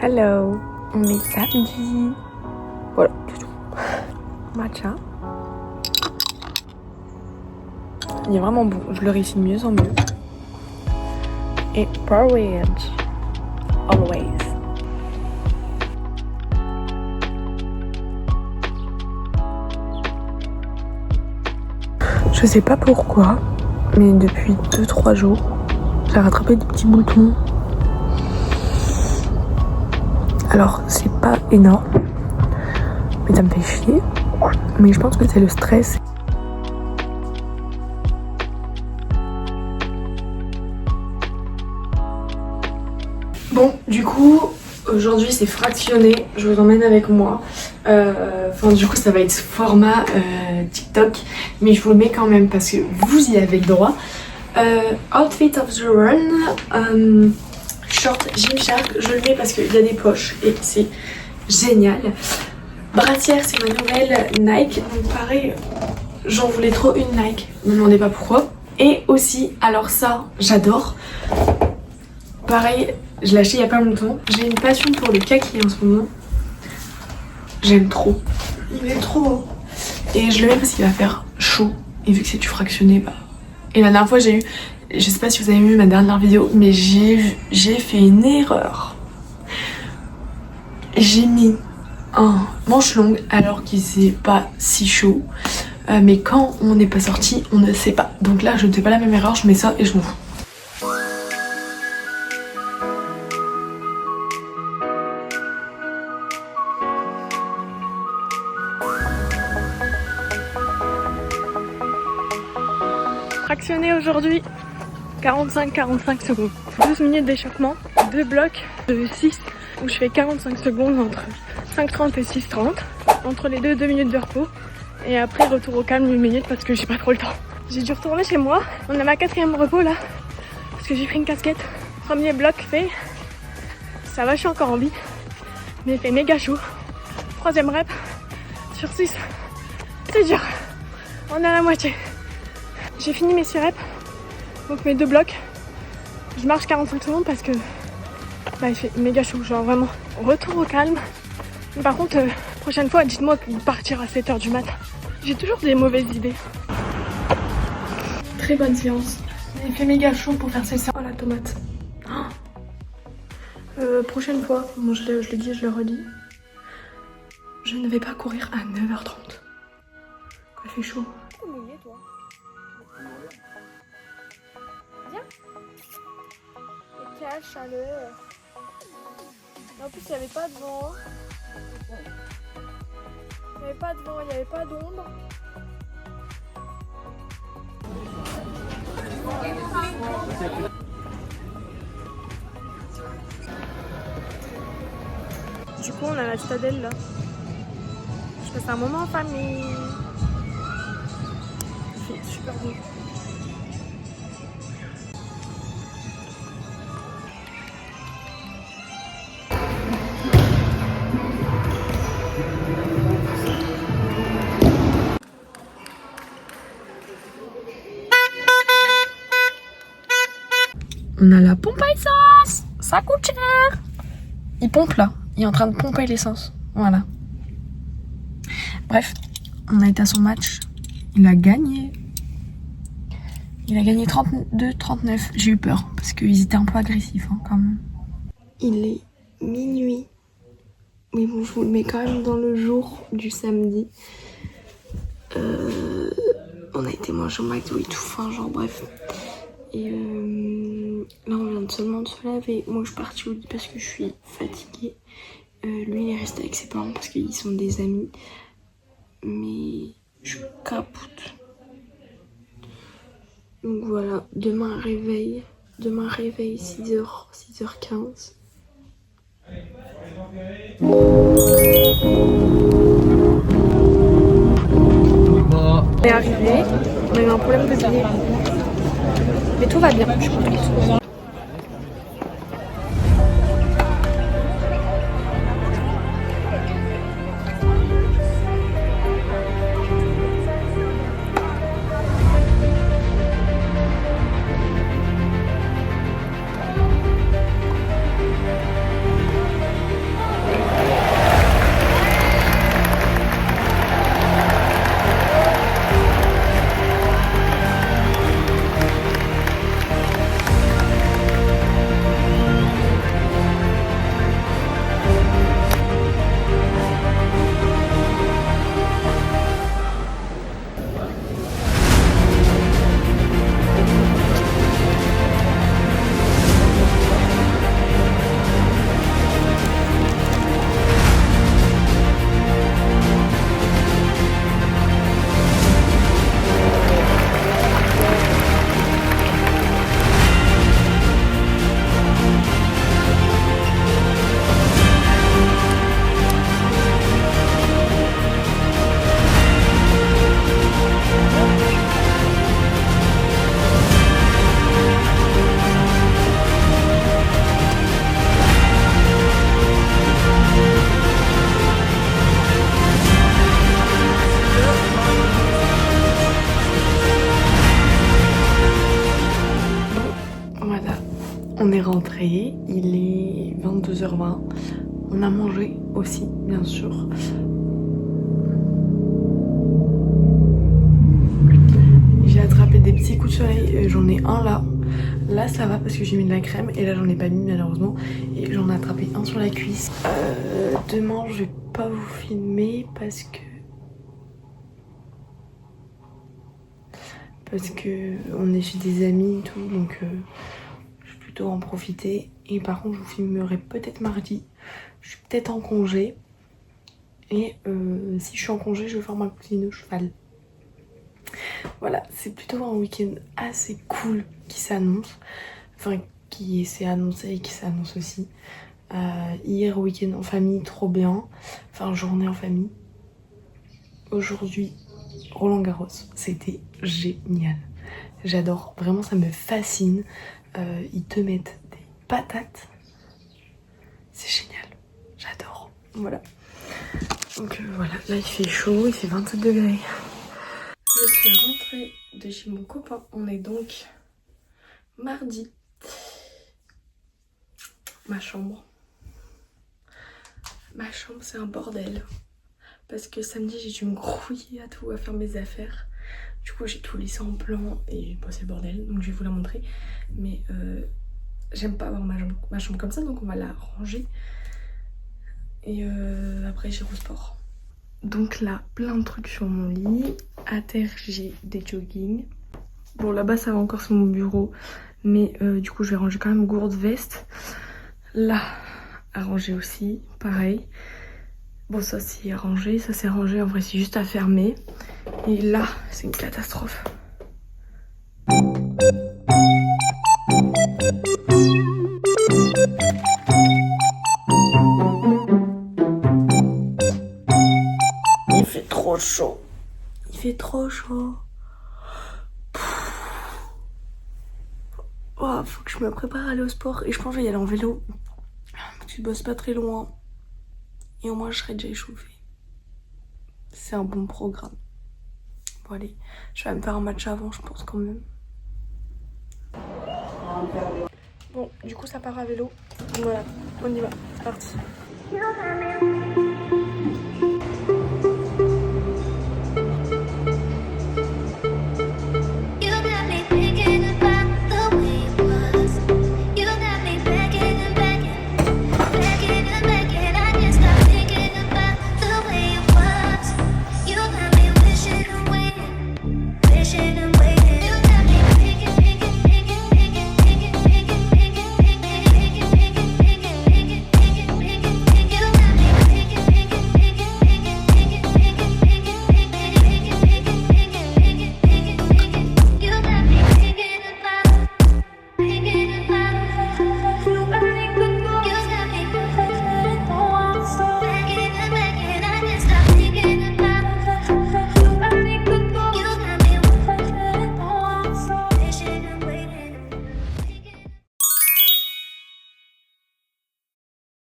Hello, on est samedi. Voilà, c'est tout. Matcha. Il est vraiment bon, je le réussis de mieux en mieux. Et porridge, always. Je sais pas pourquoi, mais depuis 2-3 jours, j'ai rattrapé des petits boutons. Alors, c'est pas énorme, mais ça me fait chier. Mais je pense que c'est le stress. Bon, du coup, aujourd'hui c'est fractionné. Je vous emmène avec moi. Du coup, ça va être format TikTok, mais je vous le mets quand même parce que vous y avez le droit. Outfit of the run. Short Gymshark, je le mets parce qu'il y a des poches et c'est génial. Brassière, c'est ma nouvelle Nike. Donc pareil, j'en voulais trop une Nike, ne me demandez pas pourquoi. Et aussi, alors ça, j'adore. Pareil, je l'ai acheté il y a pas longtemps. J'ai une passion pour le kaki en ce moment. J'aime trop. Il est trop beau. Et je le mets parce qu'il va faire chaud. Et vu que c'est du fractionné, bah... Et la dernière fois, j'ai eu... Je sais pas si vous avez vu ma dernière vidéo, mais j'ai fait une erreur. J'ai mis un manche longue alors qu'il faisait pas si chaud. Mais quand on n'est pas sorti, on ne sait pas. Donc là, je ne fais pas la même erreur, je mets ça et je m'en fous. Fractionné aujourd'hui, 45 secondes. 12 minutes d'échauffement, 2 blocs de 6 où je fais 45 secondes entre 5,30 et 6,30. Entre les deux, 2 minutes de repos. Et après, retour au calme 1 minute parce que j'ai pas trop le temps. J'ai dû retourner chez moi. On a ma 4e repos là. Parce que j'ai pris une casquette. Premier bloc fait. Ça va, je suis encore en vie. Mais il fait méga chaud. 3e rep sur 6. C'est dur. On est à la moitié. J'ai fini mes 6 reps. Donc mes 2 blocs. Je marche 45 secondes parce que il fait méga chaud, genre vraiment. Retour au calme. Mais par contre, prochaine fois, dites-moi de partir à 7h du matin. J'ai toujours des mauvaises idées. Très bonne séance. Il fait méga chaud pour faire ces séances. Oh la tomate. Prochaine fois, bon, je le dis, je le redis. Je ne vais pas courir à 9h30. Il fait chaud. Mouillé, toi. Viens. Quelle chaleur. En plus, il n'y avait pas de vent. Il n'y avait pas de vent, il n'y avait pas d'ombre. Du coup, on a la citadelle là. Je passe un moment en famille. C'est super beau. On a la pompe à essence. Ça coûte cher. Il pompe là. Il est en train de pomper l'essence. Voilà. Bref, on a été à son match. Il a gagné. Il a gagné 32-39. J'ai eu peur parce qu'ils étaient un peu agressifs hein, quand même. Il est minuit. Mais bon, je vous le mets quand même dans le jour du samedi. On a été manger au McDo et tout. Enfin, genre bref. Et là, on vient seulement de se laver. Moi, je suis partie au lit parce que je suis fatiguée. Lui, il est resté avec ses parents parce qu'ils sont des amis. Mais je capote. Donc voilà, demain réveil 6h, 6h15. On est arrivé, on a eu un problème de billet. Mais tout va bien, je suis contente. rentrée, il est 22h20. On a mangé aussi, bien sûr. J'ai attrapé des petits coups de soleil, j'en ai un là. Là ça va parce que j'ai mis de la crème et là j'en ai pas mis malheureusement. Et j'en ai attrapé un sur la cuisse. Demain je vais pas vous filmer parce que on est chez des amis et tout, donc je vais plutôt en profiter. Et par contre je vous filmerai peut-être mardi. Je suis peut-être en congé. Et si je suis en congé, je vais faire ma cousine au cheval. Voilà, c'est plutôt un week-end assez cool qui s'annonce. Enfin, qui s'est annoncé et qui s'annonce aussi. Hier, week-end en famille, trop bien. Enfin, journée en famille. Aujourd'hui, Roland-Garros. C'était génial. J'adore. Vraiment, ça me fascine. Ils te mettent des patates. C'est génial. J'adore. Voilà. Donc voilà, là il fait chaud, il fait 27 degrés. Je suis rentrée de chez mon copain. On est donc mardi. Ma chambre. Ma chambre c'est un bordel. Parce que samedi j'ai dû me grouiller à tout, à faire mes affaires. Du coup j'ai tout laissé en plan et bon, c'est le bordel. Donc je vais vous la montrer. Mais j'aime pas avoir ma chambre comme ça, donc on va la ranger. Et après j'irai au sport. Donc là, plein de trucs sur mon lit. À terre, j'ai des joggings. Bon, là-bas, ça va encore sur mon bureau. Mais du coup, je vais ranger quand même gourde, veste. Là, à ranger aussi, pareil. Bon, ça c'est rangé, ça c'est rangé. En vrai, c'est juste à fermer. Et là, c'est une catastrophe. Il fait trop chaud. Il fait trop chaud. Oh, faut que je me prépare à aller au sport. Et je pense que je vais y aller en vélo. Tu bosses pas très loin. Et au moins, je serai déjà échauffée. C'est un bon programme. Bon, allez. Je vais me faire un match avant, je pense, quand même. Bon, du coup, ça part à vélo. Voilà, on y va. C'est parti.